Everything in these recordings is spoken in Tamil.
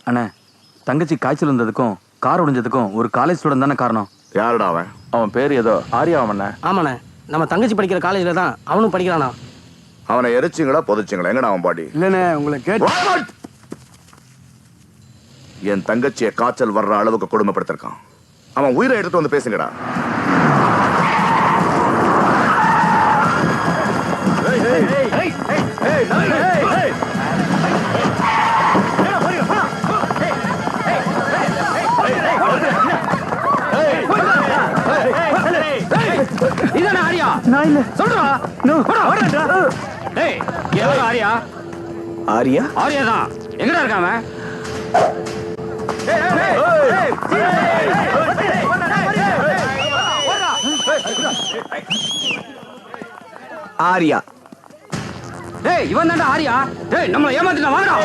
அண்ணே, தங்கச்சி காய்ச்சல் இருந்ததுக்கும் கார் உடைஞ்சதுக்கும் ஒரு காலேஜ் ஸ்டூடெண்ட் தானே காரணம். யாருடா அவன்? அவன் பேர் ஏதோ ஆரியா. அவன? ஆமாண்ணே, நம்ம தங்கச்சி படிக்கிற காலேஜில் தான் அவனும் படிக்கிறானா. அவனை எரிச்சிங்களா புதைச்சிங்களா? எங்கடா அவன் பாடி? இல்லண்ணே, உங்களை கேட்டு என் தங்கச்சியை காய்ச்சல் வர்ற அளவுக்கு கொடுமைப்படுத்திருக்கான். அவன் உயிரை எடுத்து வந்து பேசுங்கடா. இதானே ஆரியா? நான் இல்ல சொல்றா. டேய், எவன் ஆரியா? ஆரியா? ஆரியா தான். எங்கடா இருக்காம? ஆரியா. டேய், இவன் தான்டா ஆரியா. டேய், நம்மள ஏமாத்திட்டா. வாங்கடா.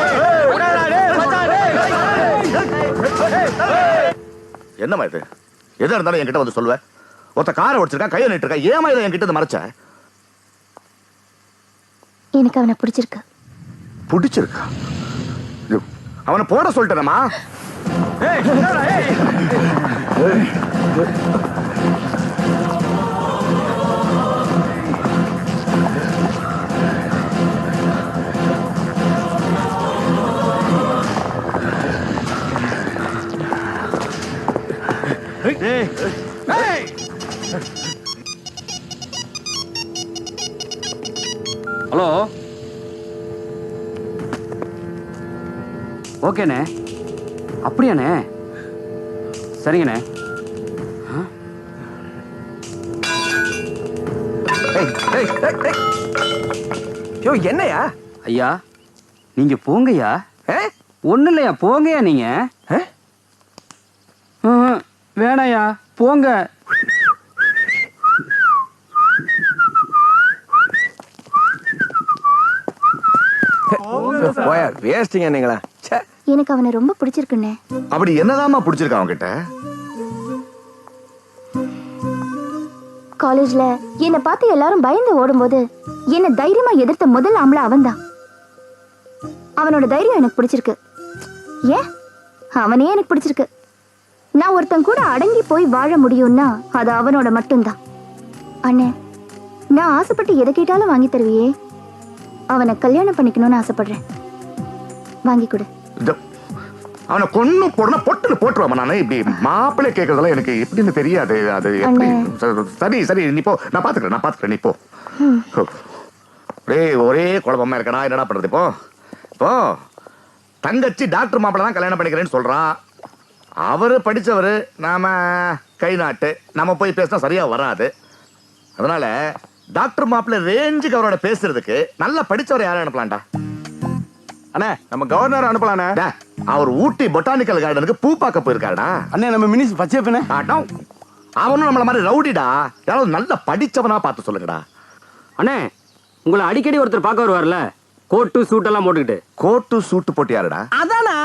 என்னமா இது? எதா இருந்தாலும் என்கிட்ட வந்து சொல்லுவேன். ஒருத்த காரை ஓடிச்சிருக்கான், கையை நிட்டு இருக்கா. ஏமா இதை என்கிட்ட மறைச்ச? எனக்கு அவனை பிடிச்சிருக்கு. பிடிச்சிருக்கா? அவனை போட சொல்லிட்டேனமா. ஹலோ. ஓகேண்ணே. அப்படியாண்ணே? சரிங்கண்ணே. யோ, என்னையா? ஐயா, நீங்க போங்கய்யா. ஒண்ணு இல்லையா, போங்கய்யா நீங்க. வேணாயா, போங்க. போயா, வேஸ்டிங்க நீங்களா. எனக்கு அவனை ரொம்ப பிடிச்சிருக்குண்ணே. அப்படி என்னதாமா பிடிச்சிருக்கா அவன்கிட்ட? காலேஜ்ல என்னை பார்த்து எல்லாரும் பயந்து ஓடும்போது என்னை தைரியமா எதிர்த்த முதல் ஆம்பளை அவன்தான். அவனோட தைரியம் எனக்கு பிடிச்சிருக்கு. ஏன், அவனே எனக்கு பிடிச்சிருக்கு. நான் ஒருத்தன் கூட அடங்கி போய் வாழ முடியும்னா அது அவனோட மட்டும்தான். அண்ணே, நான் ஆசைப்பட்டு எதை கேட்டாலும் வாங்கி தருவியே. அவனை கல்யாணம் பண்ணிக்கணும்னு ஆசைப்படுறேன். வாங்கி கொடு. அவனை கொன்னு போடுனா பொட்டுன்னு போட்டுருவாமா. நானே இப்படி மாப்பிள்ளை கேட்கறதெல்லாம் எனக்கு எப்படின்னு தெரியாது. அது எப்படி? சரி சரி, நீ போ, நான் பாத்துக்கிறேன். நீ போ. ஒரே குழப்பமா இருக்கடா. என்னடா பண்றது இப்போ? இப்போ தங்கச்சி டாக்டர் மாப்பிள்ளை தான் கல்யாணம் பண்ணிக்கிறேன்னு சொல்றான். அவரு படிச்சவரு, நாம கை நாட்டு, நம்ம போய் பேசினா சரியா வராது. அதனால டாக்டர் மாப்பிள்ளை ரேஞ்சுக்கு அவரோட பேசுறதுக்கு நல்லா படிச்சவரை யாரும் அனுப்பலாம்டா. அண்ணே, நம்ம கவர்னர் அனுப்பலானே. அவர் ஊட்டி பொட்டானிக்கல் கார்டனுக்கு பூ பார்க்க போயிருக்காருடா. அண்ணே, நம்ம மினிஸ் பச்சையப்பனே. அவனும் நம்மள மாதிரி ரவுடிடா. யாராவது நல்ல படிச்சவனா பார்த்து சொல்லுங்கடா. அண்ணே, உங்களை அடிக்கடி ஒருத்தர் பார்க்க வருவார்ல, கோட்டு சூட்டெல்லாம் போட்டுக்கிட்டு. கோட்டு சூட்டு போட்டு யாருடா? அதானா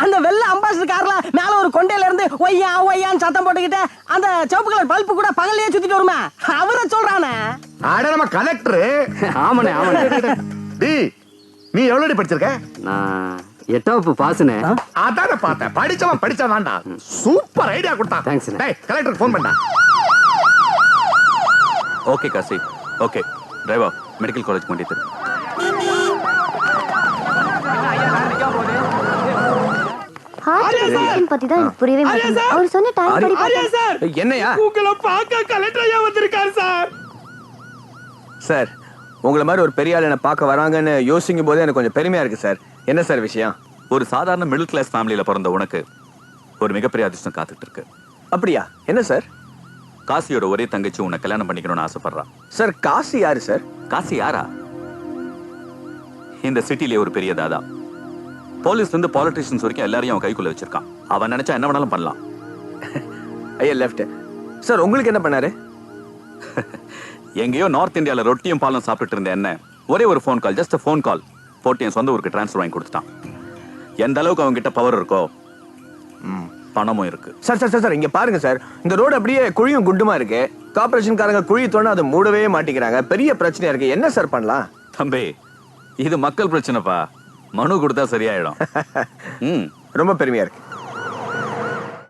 அந்த வெள்ள அம்பாசிடர் கார்ல மேல ஒரு கொண்டையில இருந்து ஒய்யா ஒய்யான்னு சத்தம் போட்டுக்கிட்டு அந்த சிவப்பு கலர் பல்பு கூட பகல்லையே சுத்திட்டு வருமா, அவரை சொல்றானே. ஆட நம்ம கலெக்டர். ஆமாண்ணே. டேய், நீ எவ்வளவு படிச்சிருக்க? நான் 8th வகுப்பு பாஸ்னே. அதான பார்த்தேன். படிச்சவன்டா. சூப்பர் ஐடியா கொடுத்தான். தேங்க்ஸ். டேய், கலெக்டருக்கு ஃபோன் பண்ணடா. Okay Kasi, okay. Driver medical college கொண்டு போய் பத்தி தான் எனக்கு புரியவே மாட்டேங்குது. அவர் சொன்ன டைம் படி பார்த்தா என்னையா? உங்களை பார்க்க கலெக்டர் ஐயா வந்திருக்காரு சார். சார், உங்களை மாதிரி ஒரு பெரிய ஆள் என்ன பார்க்க வராங்கன்னு யோசிக்கும் போது எனக்கு கொஞ்சம் பெருமையா இருக்கு சார். என்ன சார் விஷயம்? ஒரு சாதாரண மிடில் கிளாஸ் ஃபேமிலியில பிறந்த உனக்கு ஒரு மிகப்பெரிய அதிர்ஷ்டம் காத்துட்டு இருக்கு. அப்படியா? என்ன சார்? காசியோட ஒரே தங்கச்சி உன்னை கல்யாணம் பண்ணிக்கணும்னு ஆசைப்படுறான். சார், காசி யாரு சார்? காசி யாரா? இந்த சிட்டிலே ஒரு பெரிய தாதா. போலீஸ்ல இருந்து பாலிட்டிஷியன்ஸ் வரைக்கும் எல்லாரையும் அவன் கைக்குள்ள வச்சிருக்கான். அவன் நினைச்சா என்ன வேணாலும் பண்ணலாம். ஐயா லெஃப்ட். சார், உங்களுக்கு என்ன பண்ணாரு? எங்கேயோ நார்த் இந்தியால ரொட்டியும் பாலும் சாப்பிட்டு இருந்த என்ன ஒரே ஒரு phone call, just phone call போட்டு என் சொந்த ஊருக்கு டிரான்ஸ்ஃபர் வாங்கி கொடுத்துட்டான். எந்த அளவுக்கு அவங்க கிட்ட பவர் இருக்கோ பணமும் இருக்கு. சார் சார் சார், இங்க பாருங்க சார், இந்த ரோடு அப்படியே குழியும் குண்டுமா இருக்கு. கார்பரேஷன்காரங்க குழி தோண்ட அதை மூடவே மாட்டேங்கிறாங்க. பெரிய பிரச்சனையா இருக்கு. என்ன சார் பண்ணலாம்? தம்பி, இது மக்கள் பிரச்சனைப்பா. மனு கொடுத்தா சரியாயிடும். ரொம்ப பெருமையா இருக்கு.